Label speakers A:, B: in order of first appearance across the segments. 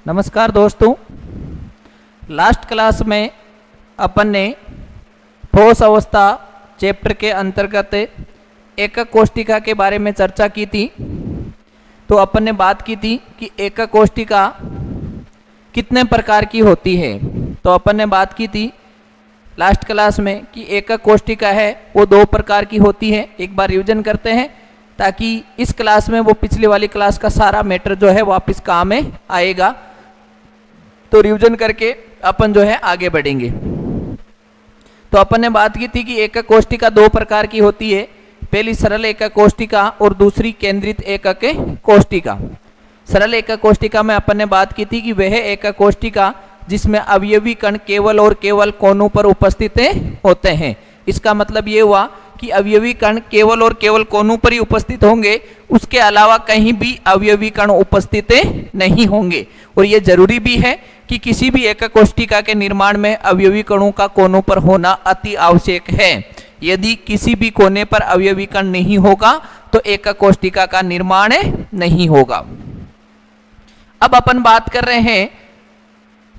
A: नमस्कार दोस्तों, last class में अपन ने ठोस अवस्था चैप्टर के अंतर्गत एकक कोष्ठिका के बारे में चर्चा की थी। तो अपन ने बात की थी कि एकक कोष्ठिका कितने प्रकार की होती है। तो अपन ने बात की थी लास्ट क्लास में कि एकक कोष्ठिका है वो दो प्रकार की होती है। एक बार रिवीजन करते हैं ताकि इस क्लास में वो पिछली वाली क्लास का सारा मैटर जो है वापस काम में आएगा। तो रिवीजन करके अपन जो है आगे बढ़ेंगे। तो अपन ने बात की थी कि एकक कोष्ठिका दो प्रकार की होती है, पहली सरल एकक कोष्ठिका और दूसरी केंद्रित एकक कोष्ठिका। सरल एकक कोष्ठिका में अपन ने बात की थी कि वह एकक कोष्ठिका जिसमें अवयवी कण केवल और केवल कोनों पर उपस्थित होते हैं। इसका मतलब ये हुआ कि अवयवी कण केवल और केवल कोनों पर ही उपस्थित होंगे, उसके अलावा कहीं भी अवयवी कण उपस्थित नहीं होंगे। और ये जरूरी भी है कि किसी भी एकक कोष्ठिका के निर्माण में अवयवी कणों का कोनों पर होना अति आवश्यक है। यदि किसी भी कोने पर अवयवी कण नहीं होगा तो एकक कोष्ठिका का निर्माण नहीं होगा। अब अपन बात कर रहे हैं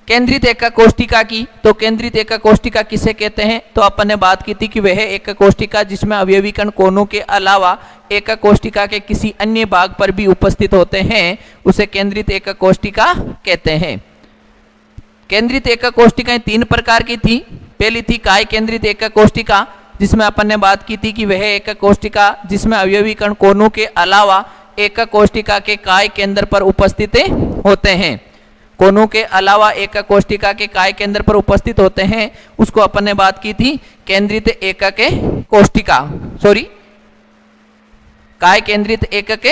A: केंद्रित एकक कोष्ठिका की। तो केंद्रित एकक कोष्ठिका किसे कहते हैं? तो अपन ने बात की थी कि वह एकक कोष्ठिका जिसमें अवयवी कण कोनों के अलावा एकक कोष्ठिका के किसी अन्य भाग पर भी उपस्थित होते हैं, उसे केंद्रित एकक कोष्ठिका कहते हैं। केंद्रित एकक कोष्ठिकाएं तीन प्रकार की थी। पहली थी काय केंद्रित एकक कोष्ठिका, जिसमें अपन ने बात की थी कि वह एकक कोष्ठिका जिसमें अवयवी कण कोनों के अलावा एकक कोष्ठिका के काय केंद्र पर उपस्थित होते हैं। कोनों के अलावा एकक कोष्ठिका के काय केंद्र पर उपस्थित होते हैं, उसको अपन ने बात की थी केंद्रित एकक कोष्ठिका, काय केंद्रित एकक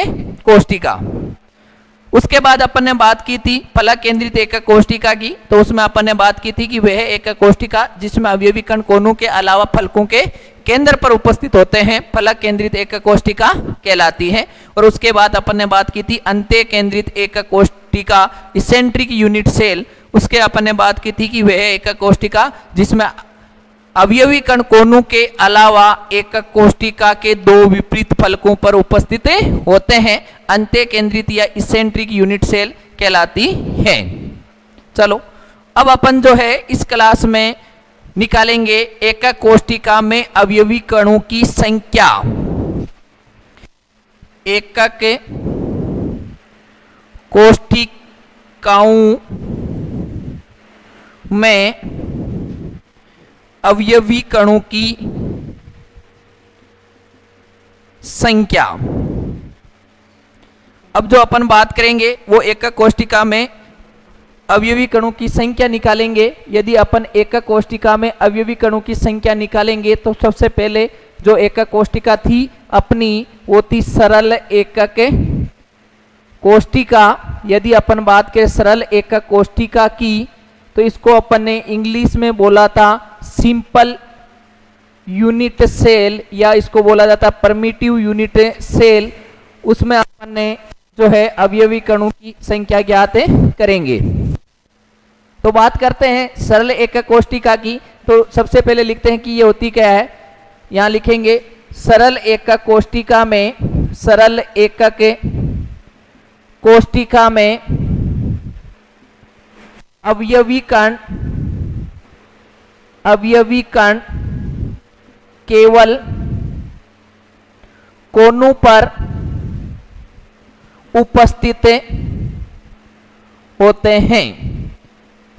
A: कोष्ठिका। उसके बाद अपन ने बात की थी फलक केंद्रित एकक कोष्ठिका की। तो उसमें अपन ने बात की थी कि वह एकक कोष्ठिका जिसमें अवयवी कण कोनों के अलावा फलकों के केंद्र पर उपस्थित होते हैं, फलक केंद्रित एकक कोष्ठिका कहलाती है। और उसके बाद अपन ने बात की थी अंत्य केंद्रित एकक कोष्ठिका, इसेंट्रिक यूनिट सेल। उसके अपन ने बात की थी कि वह एकक कोष्ठिका जिसमें अवयवी कण कोनों के अलावा एकक कोष्ठिका के दो विपरीत फलकों पर उपस्थित होते हैं, अंत्य केंद्रित या इसेंट्रिक यूनिट सेल कहलाती है। चलो अब अपन जो है इस क्लास में निकालेंगे एकक कोष्ठिका में अवयवी कणों की संख्या। एकक कोष्ठिकाओं में अवयवी कणों की संख्या। अब जो अपन बात करेंगे वो एकक कोष्ठिका में अवयवी कणों की संख्या निकालेंगे। यदि अपन एकक कोष्ठिका में अवयवी कणों की संख्या निकालेंगे तो सबसे पहले जो एकक कोष्ठिका थी अपनी वो थी सरल एकक कोष्ठिका। यदि अपन बात करें सरल एकक कोष्ठिका की तो इसको अपन ने इंग्लिश में बोला था सिंपल यूनिट सेल, या इसको बोला जाता परमिटिव यूनिट सेल। उसमें अपन ने जो है अवयवी कणों की संख्या ज्ञात करेंगे। तो बात करते हैं सरल एकक कोष्ठिका की। तो सबसे पहले लिखते हैं कि ये होती क्या है। यहां लिखेंगे सरल एकक कोष्ठिका में, सरल एकक कोष्ठिका में अवयवी कण केवल कोनों पर उपस्थित होते हैं।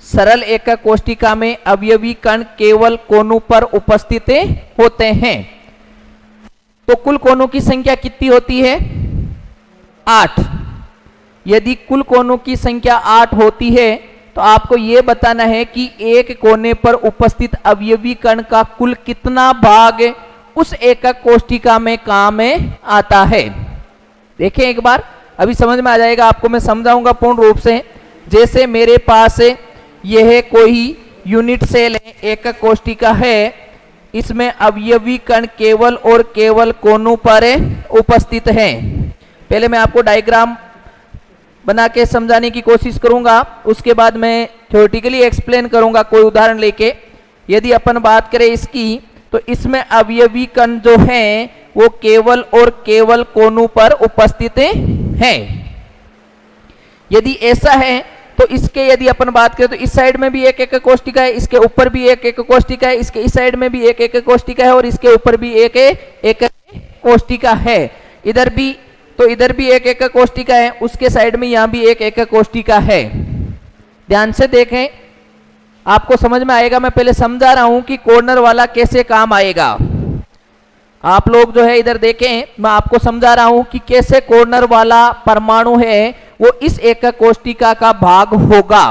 A: सरल एकक कोष्ठिका में अवयवी कण केवल कोनों पर उपस्थित होते हैं। तो कुल कोनों की संख्या कितनी होती है? 8। यदि कुल कोनों की संख्या 8 होती है तो आपको यह बताना है कि एक कोने पर उपस्थित अवयवी कण का कुल कितना भाग उस एकक कोष्ठिका में काम आता है। देखें एक बार, अभी समझ में आ जाएगा आपको, मैं समझाऊंगा पूर्ण रूप से। जैसे मेरे पास यह कोई यूनिट सेल है, एकक कोष्ठिका है, इसमें अवयवी कण केवल और केवल कोनों पर उपस्थित हैं। पहले मैं आपको डायग्राम बना के समझाने की कोशिश करूंगा, उसके बाद मैं थ्योरेटिकली एक्सप्लेन करूंगा कोई उदाहरण लेके। यदि अपन बात करें इसकी तो इसमें अवयवी कण जो हैं वो केवल और केवल कोनों पर उपस्थित हैं। यदि ऐसा है तो इसके यदि अपन बात करें तो इस साइड में भी एक एक कोष्टिका है, इसके ऊपर भी एक एक कोष्टिका है, इसके इस साइड में भी एक एक कोष्टिका है और इसके ऊपर भी एक एक कोष्टिका है। इधर भी तो इधर भी एक एक कोष्टिका है, उसके साइड में यहां भी एक एक कोष्टिका है। ध्यान से देखें, आपको समझ में आएगा। मैं पहले समझा रहा हूं कि कॉर्नर वाला कैसे काम आएगा। आप लोग जो है इधर देखें, मैं आपको समझा रहा हूं कि कैसे कॉर्नर वाला परमाणु है वो इस एक कोष्टिका का भाग होगा,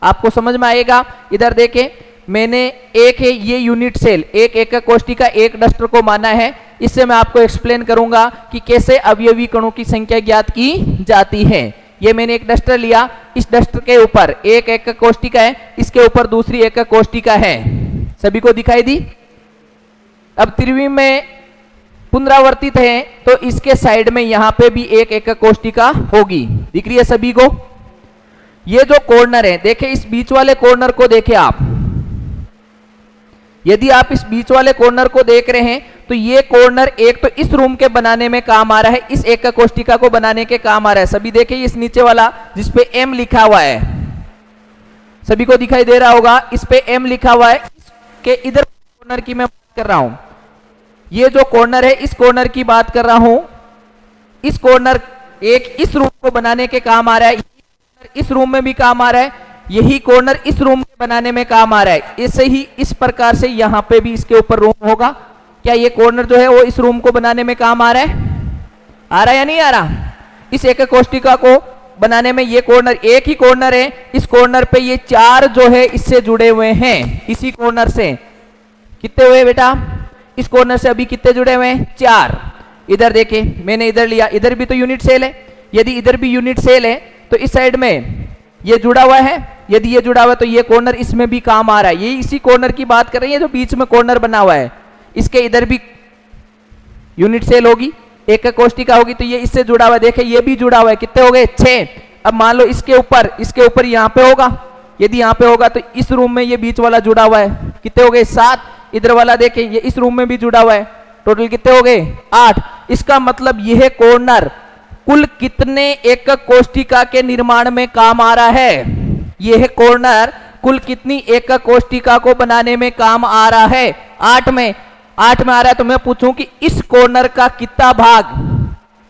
A: आपको समझ में आएगा। इधर देखें, मैंने एक है ये यूनिट सेल, एक एक कोष्टिका एक डस्टर को माना है। इससे मैं आपको एक्सप्लेन करूंगा कि कैसे अवयवी कणों की संख्या ज्ञात की जाती है। ये मैंने एक डस्टर लिया, इस डस्टर के ऊपर एक एक कोष्टिका है, इसके ऊपर दूसरी एक कोष्टिका है, सभी को दिखाई दी। अब त्रिविम में पुनरावर्तित है तो इसके साइड में यहां पे भी एक एक कोष्टिका होगी, दिख रही है सभी को। ये जो कॉर्नर है, देखें इस बीच वाले कॉर्नर को देखें आप, यदि आप इस बीच वाले कॉर्नर को देख रहे हैं तो ये कॉर्नर एक तो इस रूम के बनाने में काम आ रहा है, इस एक कोष्टिका को बनाने के काम आ रहा है। सभी देखें इस नीचे वाला जिसपे एम लिखा हुआ है, सभी को दिखाई दे रहा होगा, इस पे एम लिखा हुआ है। इसके इधर कॉर्नर की मैं बात कर रहा हूं, ये जो कॉर्नर है इस कॉर्नर की बात कर रहा हूं। इस कॉर्नर एक इस रूम को बनाने के काम आ रहा है, इस रूम में भी काम आ रहा है, यही कॉर्नर इस रूम के बनाने में काम आ रहा है। ऐसे ही इस प्रकार से यहां पे भी इसके ऊपर रूम होगा। क्या ये कॉर्नर जो है वो इस रूम को बनाने में काम आ रहा है या नहीं आ रहा? इस एक कोष्टिका को बनाने में ये कॉर्नर, एक ही कॉर्नर है, इस कॉर्नर पे ये चार जो है इससे जुड़े हुए हैं। इसी कॉर्नर से कितने हुए बेटा? इस कॉर्नर से अभी कितने जुड़े हुए हैं? चार। इधर देखे, मैंने इधर लिया, इधर भी तो यूनिट सेल है। यदि इधर भी यूनिट सेल है तो इस साइड में ये जुड़ा हुआ है, यदि ये जुड़ा हुआ है तो ये कॉर्नर इसमें भी काम आ रहा है। ये इसी कॉर्नर की बात कर रही है जो बीच में कॉर्नर बना हुआ है, इसके इधर भी यूनिट सेल होगी, एक कोष्टिका होगी, तो ये इससे जुड़ा हुआ है। देखे ये भी जुड़ा हुआ है, कितने हो गए? 6। अब मान लो इसके ऊपर यहाँ पे होगा, यदि यहाँ पे होगा तो इस रूम में ये बीच वाला जुड़ा हुआ है, कितने हो गए? 7। इधर वाला देखें ये इस रूम में भी जुड़ा हुआ है, टोटल कितने हो गए? 8। इसका मतलब यह कॉर्नर कुल कितने एक कोष्टिका के निर्माण में काम आ रहा है? यह कॉर्नर कुल कितनी एक कोष्टिका को बनाने में काम आ रहा है? 8 में आ रहा है। तो मैं पूछूं कि इस कॉर्नर का कितना भाग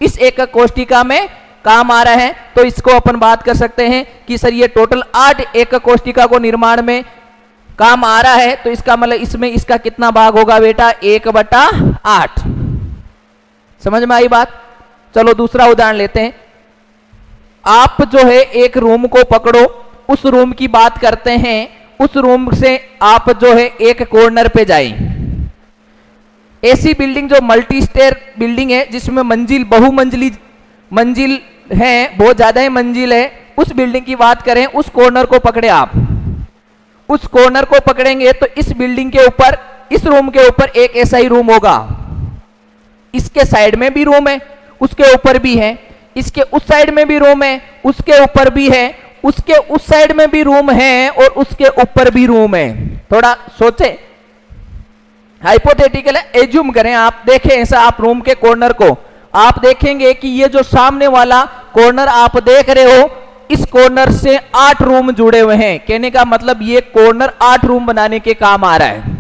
A: इस एक कोष्टिका में काम आ रहा है? तो इसको अपन बात कर सकते हैं कि सर ये टोटल 8 एक कोष्टिका को निर्माण में काम आ रहा है, तो इसका मतलब इसमें इसका कितना भाग होगा बेटा? 1/8। समझ में आई बात? चलो दूसरा उदाहरण लेते हैं। आप जो है एक रूम को पकड़ो, उस रूम की बात करते हैं, उस रूम से आप जो है एक कॉर्नर पे जाए। ऐसी बिल्डिंग जो मल्टी स्टेयर बिल्डिंग है जिसमें बहुमंजिली मंजिल है, बहुत ज्यादा ही मंजिल है, उस बिल्डिंग की बात करें, उस कॉर्नर को पकड़े आप। उस कॉर्नर को पकड़ेंगे तो इस बिल्डिंग के ऊपर, इस रूम के ऊपर एक ऐसा ही रूम होगा, इसके साइड में भी रूम है, उसके ऊपर भी है, इसके उस साइड में भी रूम है, उसके ऊपर भी है, उसके उस साइड में भी रूम है और उसके ऊपर भी रूम है। थोड़ा सोचे, हाइपोथेटिकल है, एज्यूम करें, आप देखें ऐसा, आप रूम के कॉर्नर को आप देखेंगे कि ये जो सामने वाला कॉर्नर आप देख रहे हो, इस कॉर्नर से 8 रूम जुड़े हुए हैं। कहने का मतलब ये कॉर्नर 8 रूम बनाने के काम आ रहा है।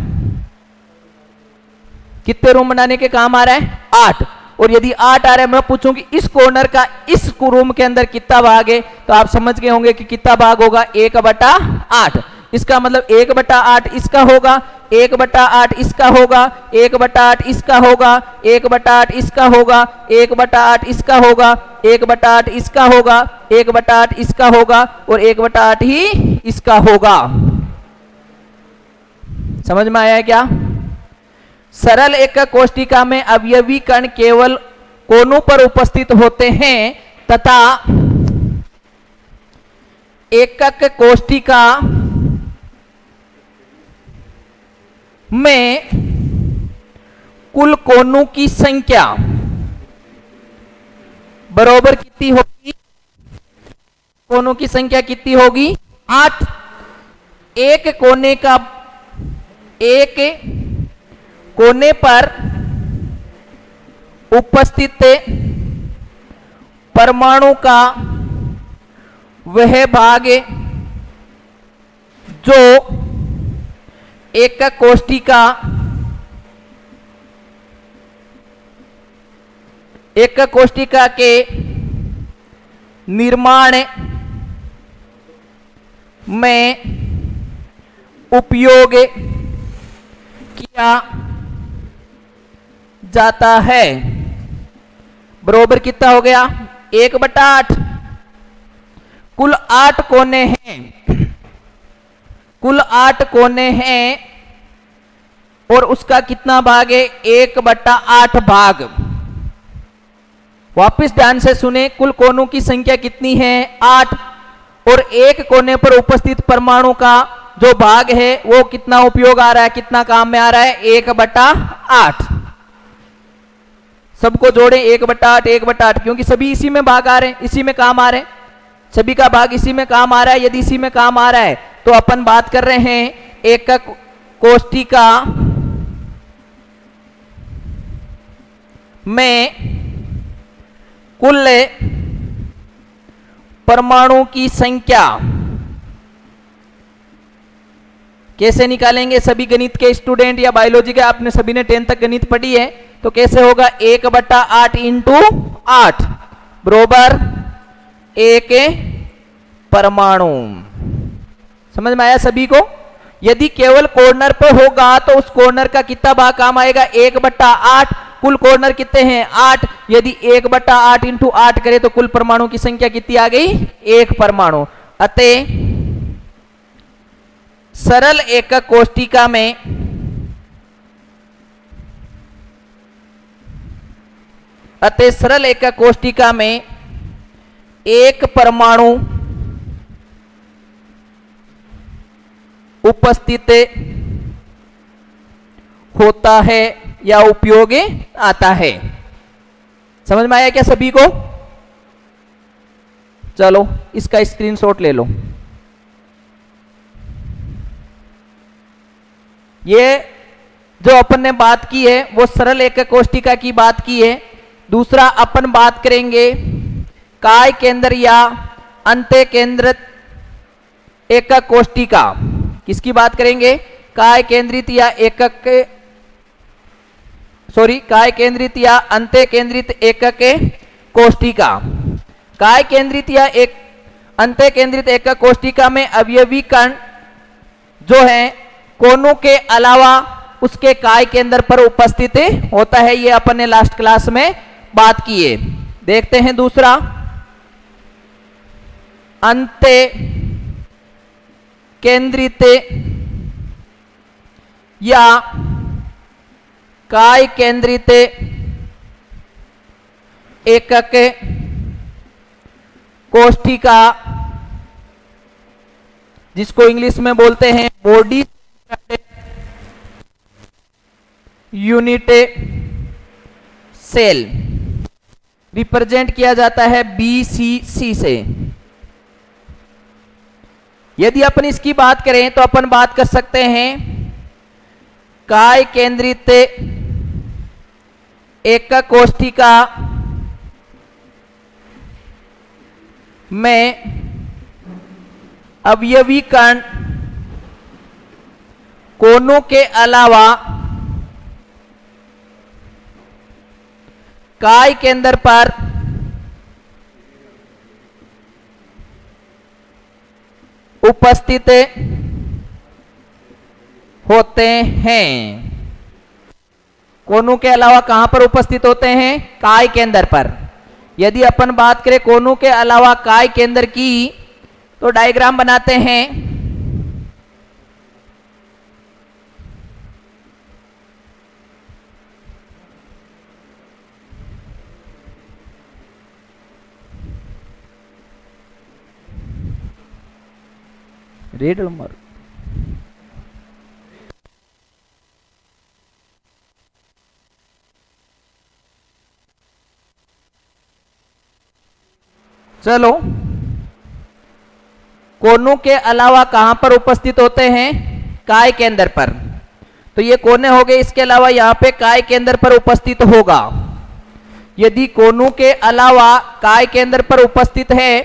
A: कितने रूम बनाने के काम आ रहा है? 8। और यदि 8 आ रहा है, मैं पूछूं कि इस कॉर्नर का इस रूम के अंदर कितना भाग है, तो आप समझ गए होंगे कि कितना भाग होगा? 1/8। इसका मतलब 1/8 इसका होगा, 1/8 इसका होगा, 1/8 इसका होगा, 1/8 इसका होगा, 1/8 इसका होगा, 1/8 इसका होगा, 1/8 इसका होगा और 1/8 ही इसका होगा। समझ में आया है क्या? सरल एक कोष्टिका में अवयवी कण केवल कोनों पर उपस्थित होते हैं तथा एकक कोष्टिका में कुल कोनों की संख्या बराबर कितनी होगी? कोनों की संख्या कितनी होगी? 8। एक कोने पर उपस्थित परमाणु का वह भाग जो एकक कोष्ठिका के निर्माण में उपयोग किया जाता है। बरोबर कितना हो गया? 1/8। कुल 8 कोने हैं, कुल 8 कोने हैं और उसका कितना भाग है? 1/8 भाग। वापिस ध्यान से सुने, कुल कोनों की संख्या कितनी है? 8। और एक कोने पर उपस्थित परमाणु का जो भाग है वो कितना उपयोग आ रहा है, कितना काम में आ रहा है? 1/8। सबको जोड़े 1/8 1/8, क्योंकि सभी इसी में भाग आ रहे हैं, इसी में काम आ रहे हैं, सभी का भाग इसी में काम आ रहा है। यदि इसी में काम आ रहा है तो अपन बात कर रहे हैं एकक कोष्ठिका में कुल परमाणु की संख्या कैसे निकालेंगे? सभी गणित के स्टूडेंट या बायोलॉजी के, आपने सभी ने 10 तक गणित पढ़ी है, तो कैसे होगा? 1/8 इंटू 8 बरोबर 1 परमाणु। समझ में आया सभी को? यदि केवल कॉर्नर पर होगा तो उस कॉर्नर का कितना भाग काम आएगा? 1/8। कुल कॉर्नर कितने हैं? 8। यदि 1/8 इंटू 8 करें तो कुल परमाणु की संख्या कितनी आ गई? 1 परमाणु। अतः सरल एकक कोष्ठिका में एक परमाणु उपस्थित होता है या उपयोग आता है। समझ में आया क्या सभी को? चलो इसका स्क्रीनशॉट ले लो। ये जो अपन ने बात की है वो सरल एकक कोष्ठिका की बात की है। दूसरा अपन बात करेंगे काय केंद्र या अंत्य केंद्रित एकक कोष्ठिका। किसकी बात करेंगे? काय केंद्रित या काय केंद्रित या अंत्य केंद्रित एकक कोष्ठिका। काय केंद्रित या अंत्य केंद्रित एकक कोष्ठिका में अवयवी कण जो है कोनों के अलावा उसके काय केंद्र पर उपस्थित होता है। ये अपन ने लास्ट क्लास में बात की है। देखते हैं दूसरा, अंत्य केंद्रित या काय केंद्रित एकक कोष्ठिका, जिसको इंग्लिश में बोलते हैं बॉडी यूनिट सेल, रिप्रेजेंट किया जाता है BCC से। यदि अपन इसकी बात करें तो अपन बात कर सकते हैं काय केंद्रित एकक कोष्ठिका में अवयवी कण कोनों के अलावा काय केंद्र पर उपस्थित होते हैं। कोनों के अलावा कहां पर उपस्थित होते हैं? काय केंद्र पर। यदि अपन बात करें कोनों के अलावा काय केंद्र की तो डायग्राम बनाते हैं। रेड नंबर चलो, कोनों के अलावा कहां पर उपस्थित होते हैं? काय केंद्र पर। तो ये कोने हो गए, इसके अलावा यहां पे काय केंद्र पर उपस्थित होगा। यदि कोनों के अलावा काय केंद्र पर उपस्थित है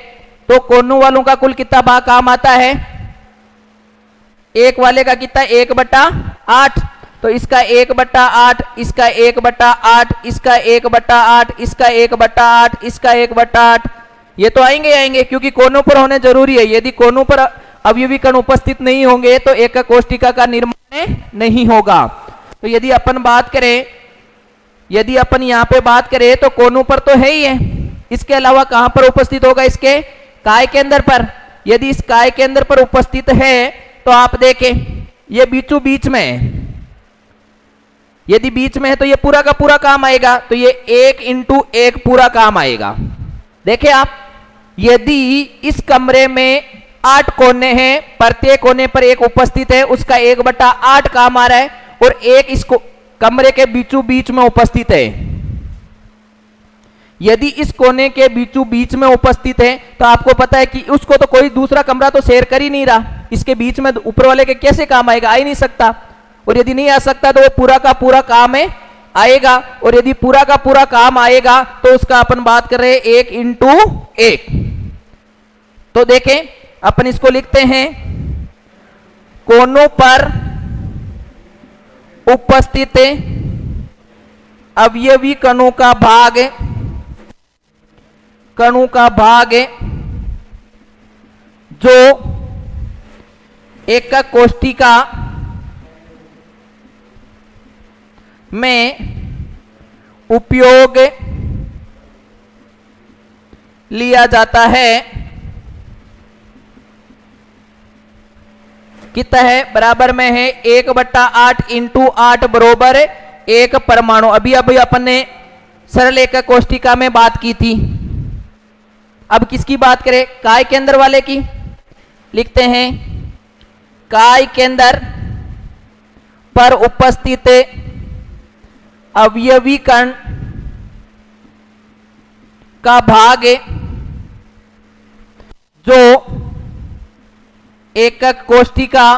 A: तो कोनों वालों का कुल कितना भाग काम आता है? एक वाले का कितना? 1/8। तो इसका 1/8, इसका 1/8, इसका 1/8, इसका 1/8, इसका 1/8, ये तो आएंगे क्योंकि कोनों पर होने जरूरी है। यदि कोनों पर अवयवी कण उपस्थित नहीं होंगे तो एक कोष्टिका का निर्माण नहीं होगा। तो यदि अपन बात करें, यदि अपन यहां पे बात करें तो कोनों पर तो है ही है, इसके अलावा कहां पर उपस्थित होगा? इसके काय केंद्र पर। यदि इस काय केंद्र पर उपस्थित है तो आप देखें ये बीचों बीच में है, यदि बीच में है तो ये पूरा का पूरा काम आएगा, तो ये 1 × 1 पूरा काम आएगा। देखें आप, यदि इस कमरे में 8 कोने हैं, प्रत्येक कोने पर एक उपस्थित है, उसका 1/8 काम आ रहा है, और एक इस कमरे के बीचों बीच में उपस्थित है। यदि इस कोने के बीचों बीच में उपस्थित है तो आपको पता है कि उसको तो कोई दूसरा कमरा तो शेयर कर ही नहीं रहा, इसके बीच में ऊपर वाले के कैसे काम आएगा? आ ही नहीं सकता। और यदि नहीं आ सकता तो वो पूरा का पूरा काम है आएगा, और यदि पूरा का पूरा काम आएगा तो उसका अपन बात कर रहे हैं 1 × 1। तो देखें अपन इसको लिखते हैं, कोनों पर उपस्थित अवयवी कणों का भाग, कणों का भाग जो एकक कोष्टिका में उपयोग लिया जाता है, कितना है? बराबर में है 1/8 × 8 बरोबर 1 परमाणु। अभी अपन ने सरल एकक कोष्टिका में बात की थी। अब किसकी बात करें? काय केंद्र वाले की। लिखते हैं, काय केंद्र पर उपस्थित अवयवी कण का भाग जो एकक कोष्टिका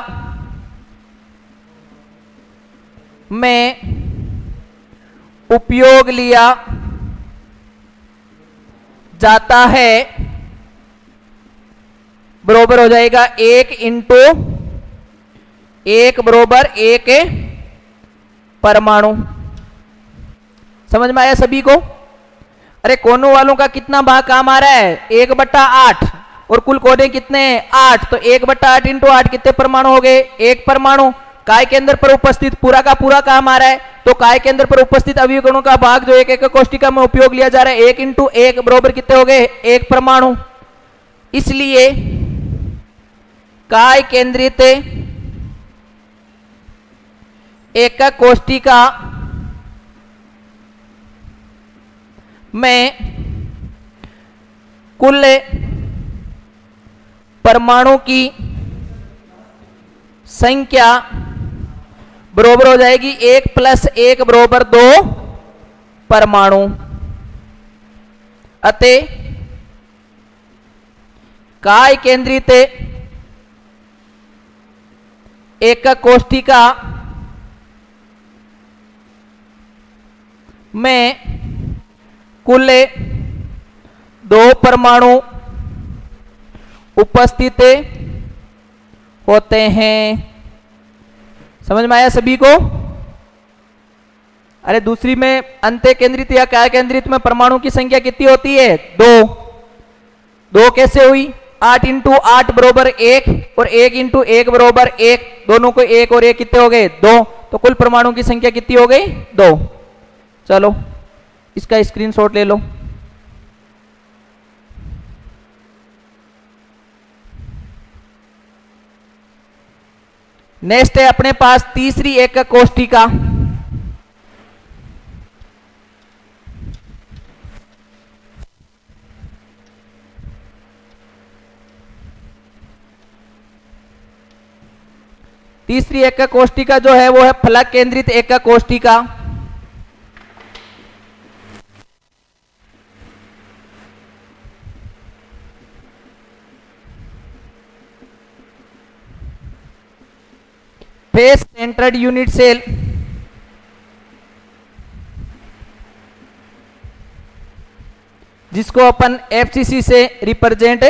A: में उपयोग लिया जाता है, बरोबर हो जाएगा 1 × 1 बरोबर 1 परमाणु। समझ में आया सभी को? अरे कोनों वालों का कितना भाग काम आ रहा है? 1/8, और कुल कोने कितने हैं? 8। तो 1/8 × 8 कितने परमाणु हो गए? 1 परमाणु। काय केंद्र पर उपस्थित पूरा का पूरा काम आ रहा है, तो काय केंद्र पर उपस्थित अवयवी कणों का भाग जो एक एकक कोष्टिका में उपयोग लिया जा रहा है 1 × 1 बरोबर कितने हो गए? 1 परमाणु। इसलिए काय केंद्रित एकक कोष्टिका में कुल परमाणु की संख्या बरोबर हो जाएगी 1 + 1 बरोबर 2 परमाणु। अतः काय केंद्रित एकक कोष्टिका में कुल 2 परमाणु उपस्थित होते हैं। समझ में आया सभी को? अरे दूसरी में अंत्य केंद्रित या काय केंद्रित में परमाणु की संख्या कितनी होती है? 2। 2 कैसे हुई? 8 × 8 बरोबर 1 और 1 × 1 बरोबर 1, दोनों को 1 और 1 कितने हो गए? 2। तो कुल परमाणु की संख्या कितनी हो गई? 2। चलो इसका स्क्रीनशॉट ले लो। नेक्स्ट है अपने पास तीसरी एकक कोष्टिका। तीसरी एकक कोष्टिका जो है वो है फलक केंद्रित एकक कोष्टिका। फेस सेंटर्ड यूनिट सेल जिसको अपन एफसीसी से रिप्रेजेंट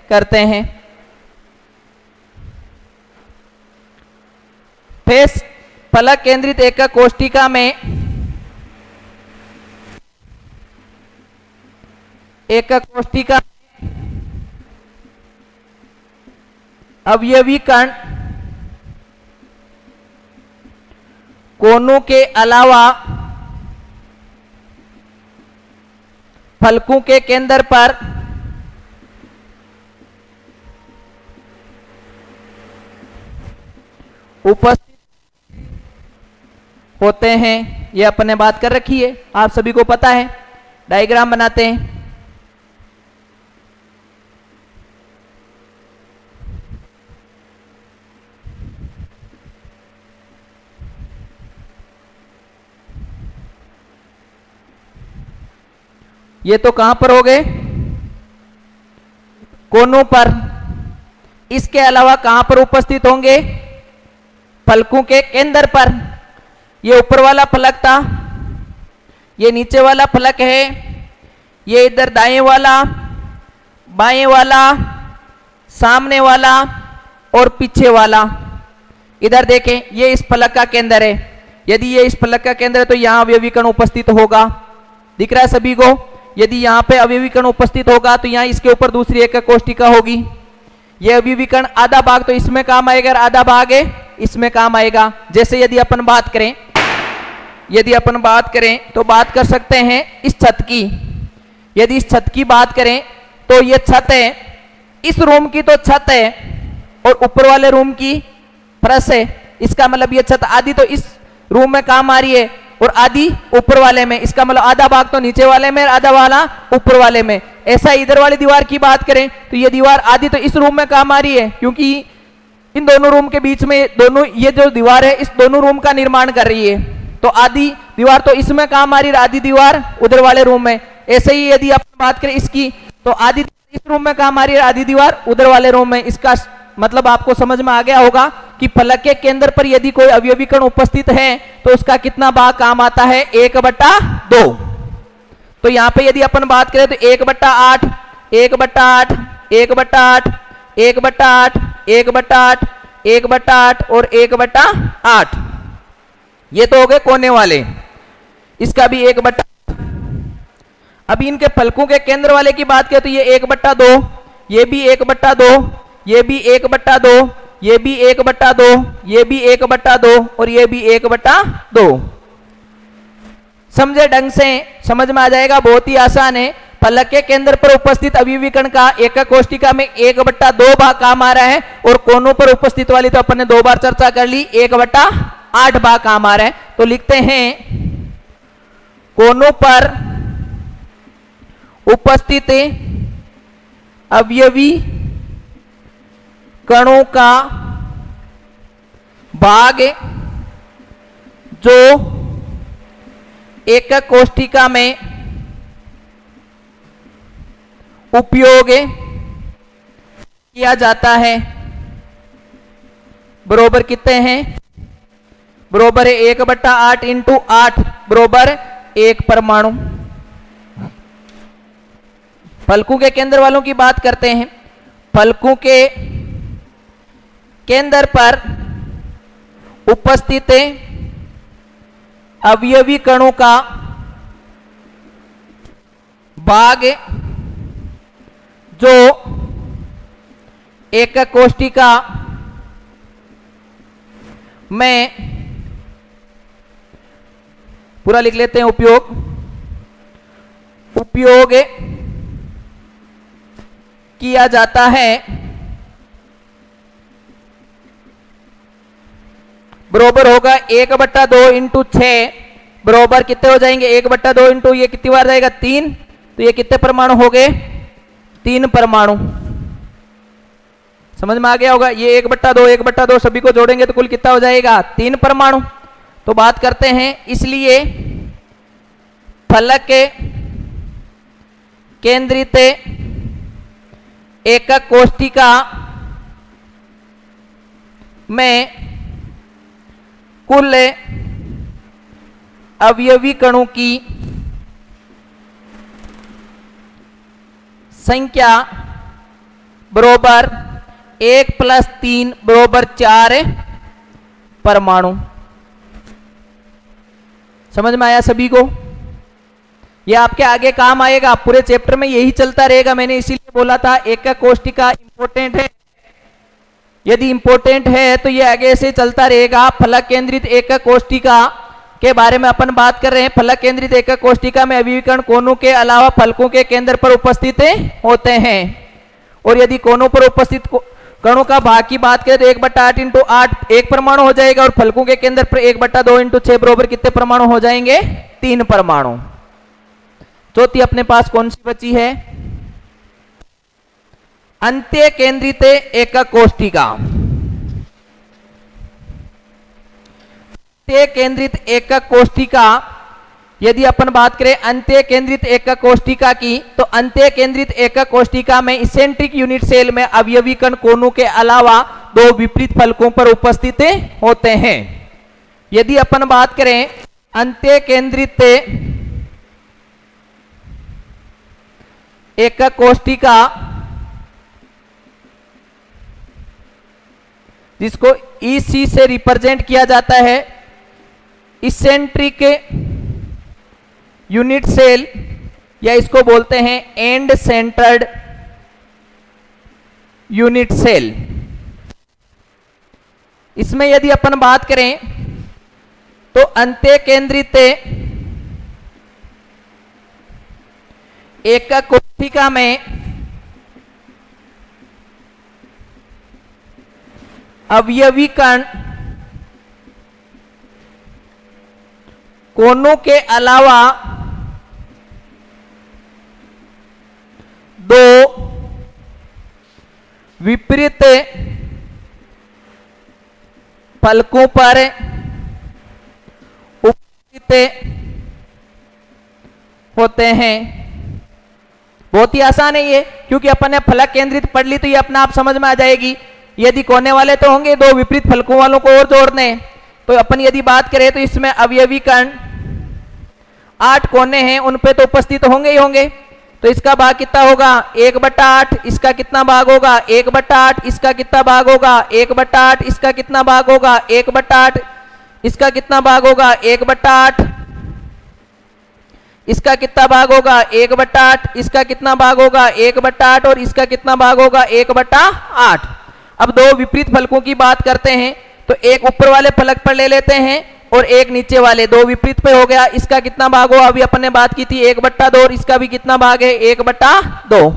A: करते हैं। फेस फलक केंद्रित एकक कोष्टिका में एकक कोष्टिका अवयवी कण कोनों के अलावा फलकों के केंद्र पर उपस्थित होते हैं। ये अपने बात कर रखी है, आप सभी को पता है। डायग्राम बनाते हैं। ये तो कहां पर हो गए? कोनों पर। इसके अलावा कहां पर उपस्थित होंगे? फलकों के केंद्र पर। ये ऊपर वाला फलक था, ये नीचे वाला फलक है, ये इधर दाएं वाला, बाएं वाला, सामने वाला और पीछे वाला। इधर देखें, ये इस फलक का केंद्र है। यदि ये इस फलक का केंद्र है तो यहां अवयवी कण उपस्थित होगा। दिख रहा है सभी को? यदि यहाँ पे अवयवी कण उपस्थित होगा तो यहाँ इसके ऊपर दूसरी एकक कोष्टिका होगी। ये अवयवी कण आधा भाग तो इसमें काम आएगा, आधा भाग है इसमें काम आएगा। जैसे यदि अपन बात करें तो बात कर सकते हैं इस छत की। यदि इस छत की बात करें तो ये छत है, इस रूम की तो छत है और ऊपर वाले रूम की फर्श है। इसका मतलब ये छत आधी तो इस रूम में काम आ रही है और आधी ऊपर वाले में। इसका मतलब आधा भाग तो नीचे वाले में, आधा वाला ऊपर वाले में। ऐसा इधर वाली दीवार की बात करें तो ये दीवार आधी तो इस रूम में काम आ रही है, क्योंकि इन दोनों रूम के बीच में दोनों ये जो दीवार है इस दोनों रूम का निर्माण कर रही है। तो आधी दीवार तो इसमें काम आ रही है, आधी दीवार उधर वाले रूम में। ऐसे ही यदि आप बात करें इसकी तो आधी इस रूम में काम आ रही है, आधी दीवार उधर वाले रूम में। इसका मतलब आपको समझ में आ गया होगा कि फलक के केंद्र पर यदि कोई अवयवी कण उपस्थित है तो उसका कितना भाग काम आता है? 1/2। तो यहां पे यदि अपन बात करें तो 1/8, 1/8, 1/8, 1/8, 1/8, 1/8 और 1/8। ये तो हो गए कोने वाले। इसका भी 1/8। अभी इनके फलकों के केंद्र वाले की बात करें तो ये 1/2, ये भी 1/2, ये भी 1/2, ये भी 1/2, ये भी 1/2 और ये भी 1/2। समझे ढंग से? समझ में आ जाएगा, बहुत ही आसान है। फलक के केंद्र पर उपस्थित अवयवी कण का एकक कोष्टिका में 1/2 भाग काम आ रहा है और कोनों पर उपस्थित वाली तो अपन ने 2 बार चर्चा कर ली, 1/8 भाग काम आ रहा है। तो लिखते हैं कोनों पर उपस्थित अवयवी कणों का भाग जो एकक कोष्टिका में उपयोग किया जाता है बरोबर कितने हैं? बरोबर है 1/8 इंटू 8 बरोबर 1 परमाणु। फलकों के केंद्र वालों की बात करते हैं। फलकों के केंद्र पर उपस्थित अवयवी कणों का भाग जो एकक कोष्टिका में पूरा लिख लेते हैं उपयोग किया जाता है बरोबर होगा 1/2 इंटू 6 बरोबर कितने हो जाएंगे? 1/2 इंटू ये कितनी बार जाएगा? 3। तो ये कितने परमाणु हो गए? 3 परमाणु। समझ में आ गया होगा? ये 1/2 1/2 सभी को जोड़ेंगे तो कुल कितना हो जाएगा? 3 परमाणु। तो बात करते हैं, इसलिए फलक के केंद्रित एकक कोष्टिका में कुल अवयवी कणों की संख्या बरोबर 1+3 बरोबर 4 परमाणु। समझ में आया सभी को? ये आपके आगे काम आएगा, पूरे चैप्टर में यही चलता रहेगा। मैंने इसीलिए बोला था एकक कोष्टिका इंपॉर्टेंट है। यदि इंपॉर्टेंट है तो ये आगे से चलता रहेगा। फलक केंद्रित एकक कोष्टिका के बारे में अपन बात कर रहे हैं। फलक केंद्रित एकक कोष्टिका में अभिविकर्ण कोनों के अलावा फलकों के केंद्र पर उपस्थित होते हैं। और यदि कोनों पर उपस्थित कणों का भाग की बात करें तो 1/8 × 8 एक परमाणु हो जाएगा, और फलकों के केंद्र पर 1/2 × 6 बराबर कितने परमाणु हो जाएंगे? 3 परमाणु। चौथी अपने पास कौन सी बची है? अंत्य केंद्रित एकक कोष्टिका। अंत्य केंद्रित एकक कोष्टिका, यदि अपन बात करें अंत्य केंद्रित एकक कोष्टिका की, तो अंत्य केंद्रित एकक कोष्टिका में इसेंट्रिक यूनिट सेल में अवयवी कण कोनों के अलावा दो विपरीत फलकों पर उपस्थित होते हैं। यदि अपन बात करें अंत्य केंद्रित एकक कोष्टिका, जिसको EC से रिप्रेजेंट किया जाता है, इसेंट्रिक यूनिट सेल, या इसको बोलते हैं एंड सेंटर्ड यूनिट सेल। इसमें यदि अपन बात करें तो अंत्य केंद्रित एकक कोष्टिका में अवयवी कण कोनों के अलावा दो विपरीत फलकों पर उपस्थित होते हैं। बहुत ही आसान है ये, क्योंकि अपन ने फलक केंद्रित पढ़ ली तो ये अपना आप समझ में आ जाएगी। यदि कोने वाले तो होंगे, दो विपरीत फलकों वालों को और जोड़ने, तो अपन यदि बात करें तो इसमें अवयवी कण 8 कोने हैं, उन पे तो उपस्थित होंगे ही होंगे। तो इसका भाग कितना होगा? 1/8। इसका कितना भाग होगा? 1/8। इसका कितना भाग होगा? 1/8। इसका कितना भाग होगा? 1/8। इसका कितना भाग होगा? 1/8। इसका कितना भाग होगा? 1/8। इसका कितना भाग होगा? 1/8। और इसका कितना भाग होगा? 1/8। अब दो विपरीत फलकों की बात करते हैं, तो एक ऊपर वाले फलक पर ले लेते हैं और एक नीचे वाले, दो विपरीत पे हो गया। इसका कितना भाग होगा? अभी अपन ने बात की थी 1/2, और इसका भी कितना भाग है? 1/2।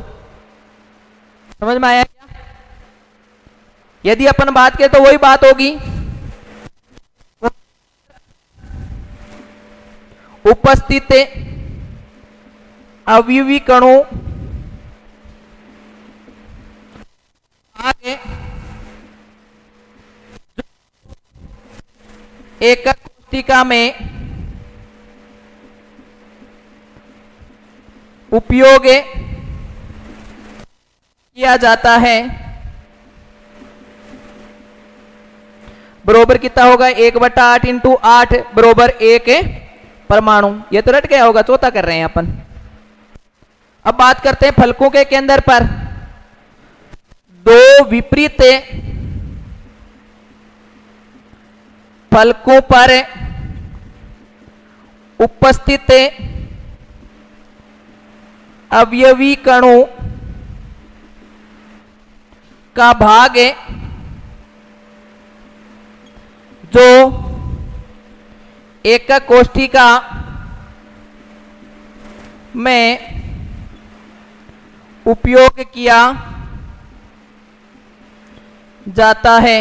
A: समझ में आया क्या? यदि अपन बात करें तो वही बात होगी, उपस्थित अवयवी कणों आगे एकक कोष्टिका में उपयोग किया जाता है, बरोबर कितना होगा? 1/8 × 8 बरोबर 1 परमाणु। ये तो रट गया होगा, चौथा कर रहे हैं अपन। अब बात करते हैं फलकों के केंद्र पर दो विपरीत फलकों पर उपस्थित अवयवी कणों का भाग जो एकक कोष्टिका में उपयोग किया जाता है,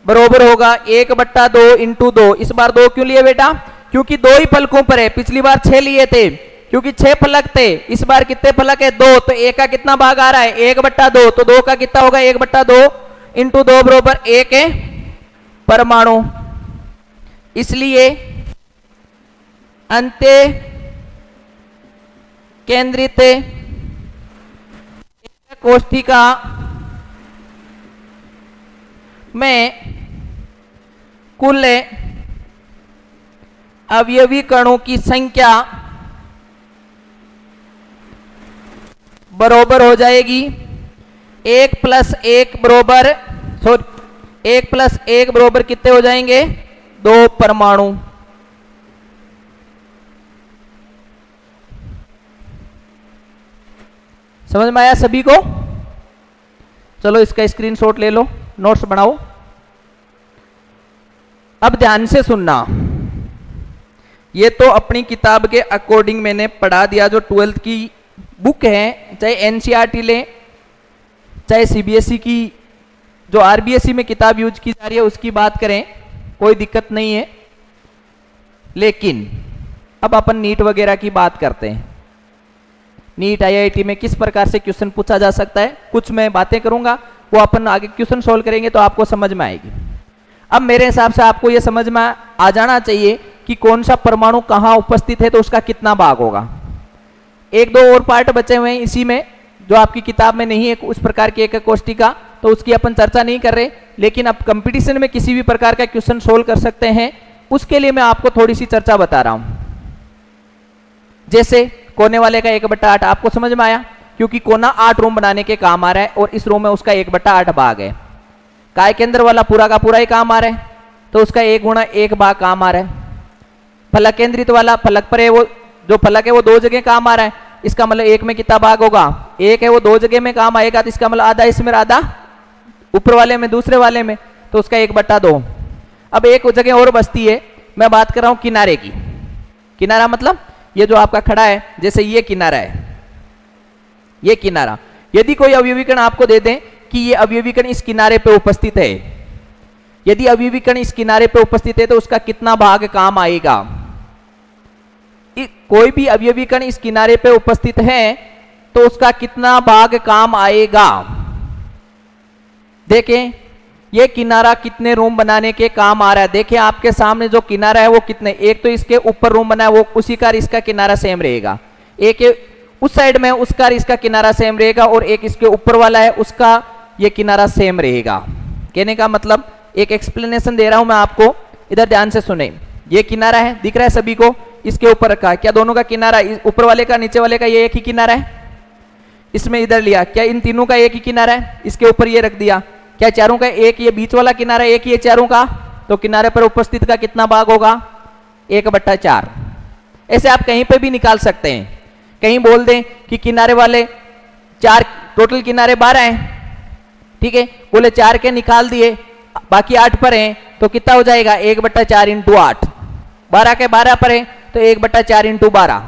A: बरोबर होगा 1/2 × 2। इस बार 2 क्यों लिए बेटा? क्योंकि दो ही फलकों पर है। पिछली बार 6 लिए थे, क्योंकि 6 फलक थे। इस बार कितने फलक है? 2। तो 1 का कितना भाग आ रहा है? 1/2। तो 2 का कितना होगा? 1/2 × 2 बरोबर 1 परमाणु। इसलिए अंत्य केंद्रित कोष्टिका में कुल अवयवी कणों की संख्या बरोबर हो जाएगी 1 + 1 बरोबर, सॉरी 1 + 1 बरोबर कितने हो जाएंगे? 2 परमाणु। समझ में आया सभी को? चलो इसका स्क्रीनशॉट ले लो, नोट्स बनाओ। अब ध्यान से सुनना, ये तो अपनी किताब के अकॉर्डिंग मैंने पढ़ा दिया, जो 12th की बुक है, चाहे एनसीईआरटी लें चाहे सीबीएसई की जो आरबीएसई में किताब यूज की जा रही है उसकी बात करें, कोई दिक्कत नहीं है। लेकिन अब अपन नीट वगैरह की बात करते हैं। नीट आईआईटी में किस प्रकार से क्वेश्चन पूछा जा सकता है, कुछ मैं बातें करूंगा, वो अपन आगे क्वेश्चन सॉल्व करेंगे तो आपको समझ में आएगी। अब मेरे हिसाब से आपको ये समझ में आ जाना चाहिए कि कौन सा परमाणु कहाँ उपस्थित है तो उसका कितना भाग होगा। एक दो और पार्ट बचे हुए हैं इसी में, जो आपकी किताब में नहीं है उस प्रकार की एक कोष्टिका, तो उसकी अपन चर्चा नहीं कर रहे। लेकिन अब कंपटीशन में किसी भी प्रकार का क्वेश्चन सोल्व कर सकते हैं, उसके लिए मैं आपको थोड़ी सी चर्चा बता रहा हूं। जैसे कोने वाले का 1/8 आपको समझ में आया, क्योंकि कोना 8 रूम बनाने के काम आ रहा है और इस रूम में उसका 1/8 भाग है। काय के अंदर वाला पूरा का पूरा ही काम आ रहा है तो उसका 1 × 1 भाग काम आ रहा है। फलक केंद्रित वाला, फलक पर है वो, जो फलक है वो 2 जगह काम आ रहा है, इसका मतलब 1 में कितना भाग होगा? 1 है वो 2 जगह में काम आएगा, तो इसका मतलब आधा इसमें आधा ऊपर वाले में दूसरे वाले में, तो उसका 1/2। अब एक जगह और बचती है, मैं बात कर रहा हूं किनारे की। किनारा मतलब ये जो आपका खड़ा है, जैसे ये किनारा है, ये किनारा, यदि कोई अवयवीकरण आपको दे दें कि ये अवयवीकरण इस किनारे पे उपस्थित है, यदि अवयवीकरण इस किनारे पे उपस्थित है तो उसका कितना भाग काम आएगा? कोई भी अवयवीकरण इस किनारे पे उपस्थित है तो उसका कितना भाग काम आएगा? देखें ये किनारा कितने रूम बनाने के काम आ रहा है। देखिए आपके सामने जो किनारा है वो कितने, एक तो इसके ऊपर रूम बना है वो उसी का इसका किनारा सेम रहेगा, एक उस साइड में उसका इसका किनारा सेम रहेगा, और एक इसके ऊपर वाला है उसका ये किनारा सेम रहेगा। कहने का मतलब एक एक्सप्लेनेशन दे रहा हूं मैं आपको, इधर ध्यान से सुने। ये किनारा है, दिख रहा है सभी को, इसके ऊपर रखा है, क्या दोनों का किनारा, ऊपर वाले का नीचे वाले का ये एक ही किनारा है? इसमें इधर लिया, क्या इन तीनों का एक ही किनारा है? इसके ऊपर ये रख दिया, क्या चारों का एक ये बीच वाला किनारा एक ये चारों का? तो किनारे पर उपस्थित का कितना भाग होगा? 1/4। ऐसे आप कहीं पे भी निकाल सकते हैं। कहीं बोल दें कि किनारे वाले 4, टोटल किनारे 12 हैं, ठीक है, बोले 4 के निकाल दिए, बाकी 8 पर हैं, तो कितना हो जाएगा? 1/4 × 8। 12 के 12 पर है तो 1/4 × 12।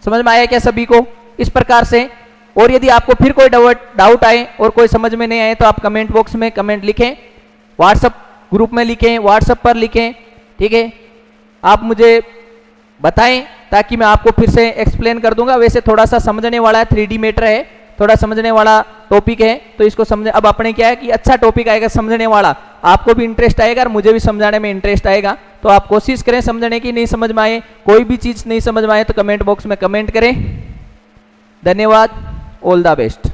A: समझ में आया क्या सभी को? इस प्रकार से। और यदि आपको फिर कोई डाउट आए और कोई समझ में नहीं आए तो आप कमेंट बॉक्स में कमेंट लिखें, व्हाट्सएप ग्रुप में लिखें, व्हाट्सएप पर लिखें, ठीक है, आप मुझे बताएं ताकि मैं आपको फिर से एक्सप्लेन कर दूंगा। वैसे थोड़ा सा समझने वाला है, 3D मैटर है, थोड़ा समझने वाला टॉपिक है, तो इसको समझ, अब अपने क्या है कि अच्छा टॉपिक आएगा समझने वाला, आपको भी इंटरेस्ट आएगा और मुझे भी समझाने में इंटरेस्ट आएगा। तो आप कोशिश करें समझने की। नहीं समझ में आए, कोई भी चीज़ नहीं समझ में आए तो कमेंट बॉक्स में कमेंट करें। धन्यवाद, ऑल द बेस्ट।